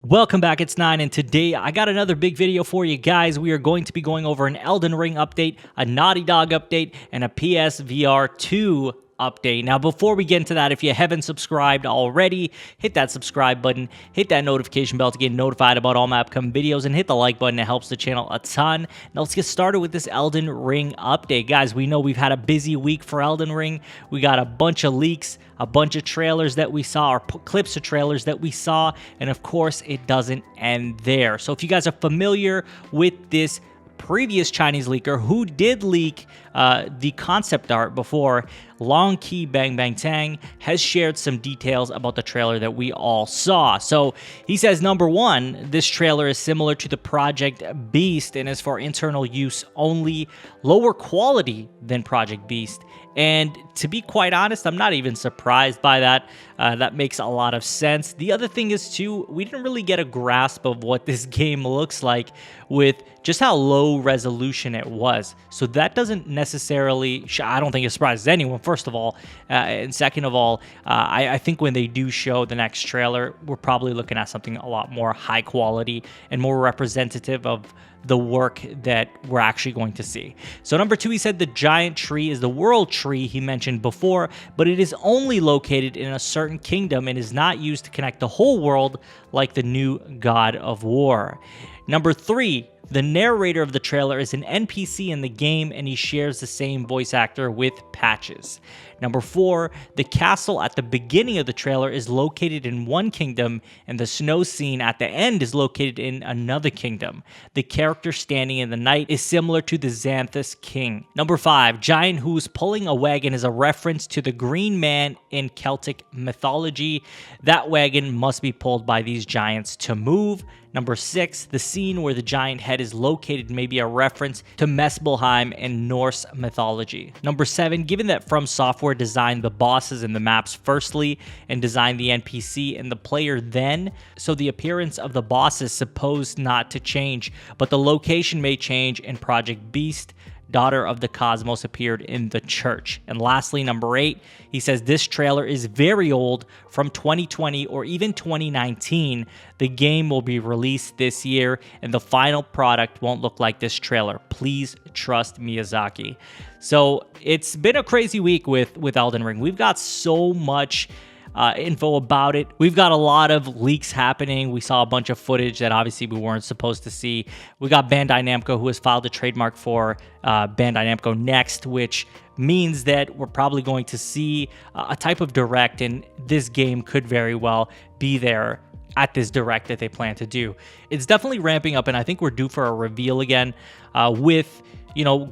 Welcome back, it's 9, and today I got another big video for you guys. We are going to be going over an Elden Ring update, a NaughtyDog update, and a PSVR 2 update. Now, before we get into that, if you haven't subscribed already, hit that subscribe button, hit that notification bell to get notified about all my upcoming videos, and hit the like button. It helps the channel a ton. Now, let's get started with this Elden Ring update. Guys, we know we've had a busy week for Elden Ring. We got a bunch of leaks, a bunch of trailers that we saw, or clips of trailers that we saw, and of course, it doesn't end there. So if you guys are familiar with this previous Chinese leaker who did leak the concept art before, Long Key Bang Bang Tang has shared some details about the trailer that we all saw. So he says, number one, this trailer is similar to the Project Beast and is for internal use only, lower quality than Project Beast. And to be quite honest, I'm not even surprised by that. That makes a lot of sense. The other thing is, too, we didn't really get a grasp of what this game looks like with just how low resolution it was. So that doesn't necessarily, I don't think it surprises anyone, first of all. And second of all, I think when they do show the next trailer, we're probably looking at something a lot more high quality and more representative of the work that we're actually going to see. So number two, he said the giant tree is the world tree he mentioned before, but it is only located in a certain kingdom and is not used to connect the whole world like the new God of War. Number three, the narrator of the trailer is an NPC in the game and he shares the same voice actor with Patches. Number four, the castle at the beginning of the trailer is located in one kingdom and the snow scene at the end is located in another kingdom. The character standing in the night is similar to the Xanthus King. Number five, giant who's pulling a wagon is a reference to the Green Man in Celtic mythology. That wagon must be pulled by these giants to move. Number six, the scene where the giant head is located may be a reference to Muspelheim in Norse mythology. Number seven, given that From Software designed the bosses and the maps firstly and designed the NPC and the player then, so the appearance of the boss is supposed not to change, but the location may change in Project Beast. Daughter of the Cosmos appeared in the church. And lastly, number eight, he says this trailer is very old, from 2020 or even 2019. The game will be released this year and the final product won't look like this trailer. Please trust Miyazaki. So it's been a crazy week with Elden Ring. We've got so much info about it. We've got a lot of leaks happening. We saw a bunch of footage that obviously we weren't supposed to see. We got Bandai Namco, who has filed a trademark for Bandai Namco Next, which means that we're probably going to see a type of direct, and this game could very well be there at this direct that they plan to do. It's definitely ramping up, and I think we're due for a reveal again with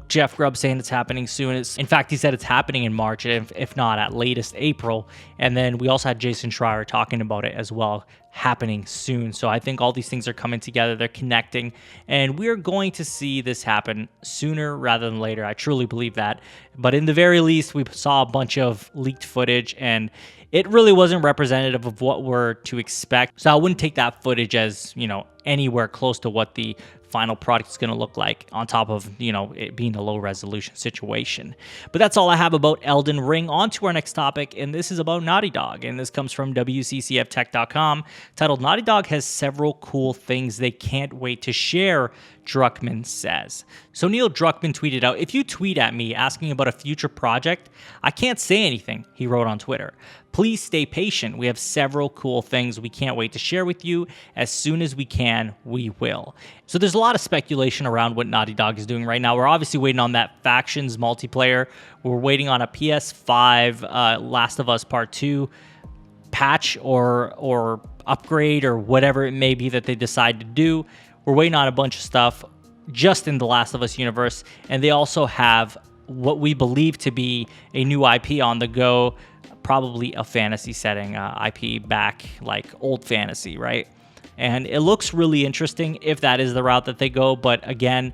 Jeff Grubb saying it's happening soon. In fact, he said it's happening in March, if not at latest April. And then we also had Jason Schreier talking about it as well, happening soon. So I think all these things are coming together. They're connecting. And we're going to see this happen sooner rather than later. I truly believe that. But in the very least, we saw a bunch of leaked footage, and it really wasn't representative of what we're to expect. So I wouldn't take that footage as, anywhere close to what the final product is going to look like, on top of, it being a low resolution situation. But that's all I have about Elden Ring. On to our next topic, and this is about NaughtyDog, and this comes from WCCFtech.com, titled NaughtyDog has several cool things they can't wait to share, Druckmann says. So Neil Druckmann tweeted out, if you tweet at me asking about a future project, I can't say anything, he wrote on Twitter. Please stay patient. We have several cool things we can't wait to share with you. As soon as we can, we will. So there's a lot of speculation around what Naughty Dog is doing right now. We're obviously waiting on that Factions multiplayer. We're waiting on a PS5 Last of Us Part 2 patch or upgrade or whatever it may be that they decide to do. We're waiting on a bunch of stuff just in the Last of Us universe. And they also have what we believe to be a new IP on the go, probably a fantasy setting, IP back like old fantasy, right? And it looks really interesting if that is the route that they go. But again,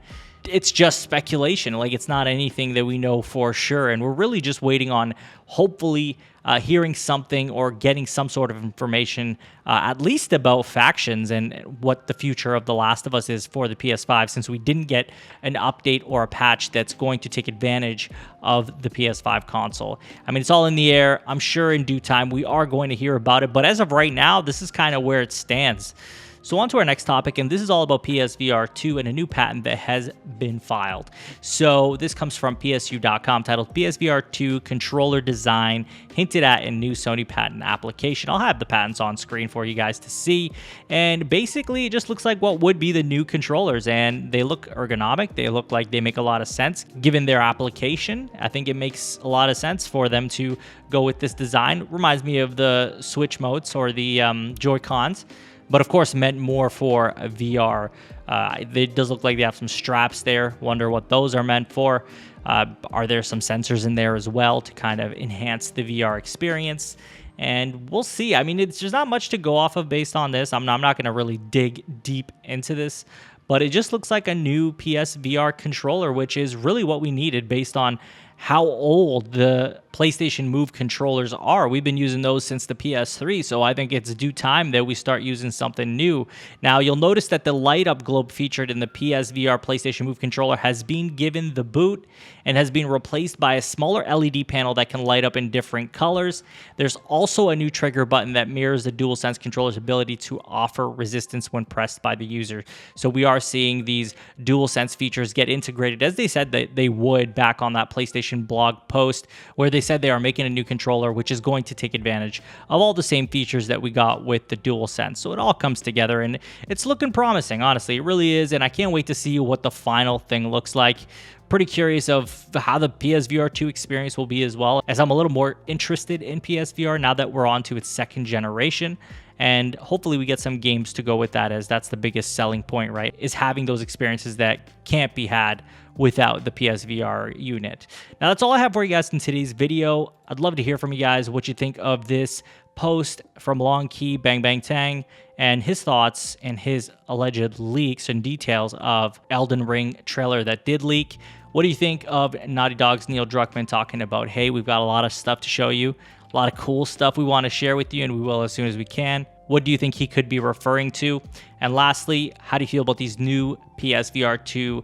it's just speculation. Like, it's not anything that we know for sure. And we're really just waiting on hopefully hearing something or getting some sort of information, at least about Factions and what the future of The Last of Us is for the PS5, since we didn't get an update or a patch that's going to take advantage of the PS5 console. I mean, it's all in the air. I'm sure in due time we are going to hear about it, but as of right now, this is kind of where it stands. So on to our next topic, and this is all about PSVR 2 and a new patent that has been filed. So this comes from PSU.com, titled PSVR 2 controller design hinted at in new Sony patent application. I'll have the patents on screen for you guys to see, and basically it just looks like what would be the new controllers, and they look ergonomic. They look like they make a lot of sense given their application. I think it makes a lot of sense for them to go with this design. Reminds me of the Switch modes or the Joy-Cons, but of course meant more for VR. It does look like they have some straps there. Wonder what those are meant for. Are there some sensors in there as well to kind of enhance the VR experience? And we'll see. I mean, there's not much to go off of based on this. I'm not going to really dig deep into this, but it just looks like a new PSVR controller, which is really what we needed based on how old the PlayStation Move controllers are. We've been using those since the PS3, so I think it's due time that we start using something new. Now, you'll notice that the light up globe featured in the PSVR PlayStation Move controller has been given the boot and has been replaced by a smaller LED panel that can light up in different colors. There's also a new trigger button that mirrors the DualSense controller's ability to offer resistance when pressed by the user. So we are seeing these DualSense features get integrated, as they said that they would back on that PlayStation blog post, where they said they are making a new controller which is going to take advantage of all the same features that we got with the DualSense. So it all comes together and it's looking promising, honestly. It really is, and I can't wait to see what the final thing looks like. Pretty curious of how the PSVR 2 experience will be as well, as I'm a little more interested in PSVR now that we're on to its second generation. And hopefully we get some games to go with that, as that's the biggest selling point, right? Is having those experiences that can't be had without the PSVR unit. Now, that's all I have for you guys in today's video. I'd love to hear from you guys what you think of this post from Long Key Bang Bang Tang and his thoughts and his alleged leaks and details of Elden Ring trailer that did leak. What do you think of NaughtyDog's Neil Druckmann talking about, hey, we've got a lot of stuff to show you, a lot of cool stuff we want to share with you, and we will as soon as we can? What do you think he could be referring to? And lastly, how do you feel about these new PSVR 2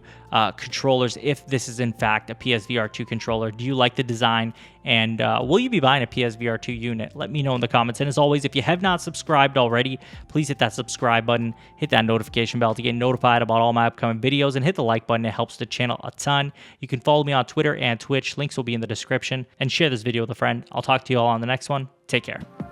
controllers, if this is in fact a PSVR 2 controller? Do you like the design? And will you be buying a PSVR 2 unit? Let me know in the comments. And as always, if you have not subscribed already, please hit that subscribe button, hit that notification bell to get notified about all my upcoming videos, and hit the like button. It helps the channel a ton. You can follow me on Twitter and Twitch. Links will be in the description. And share this video with a friend. I'll talk to you all on the next one. Take care.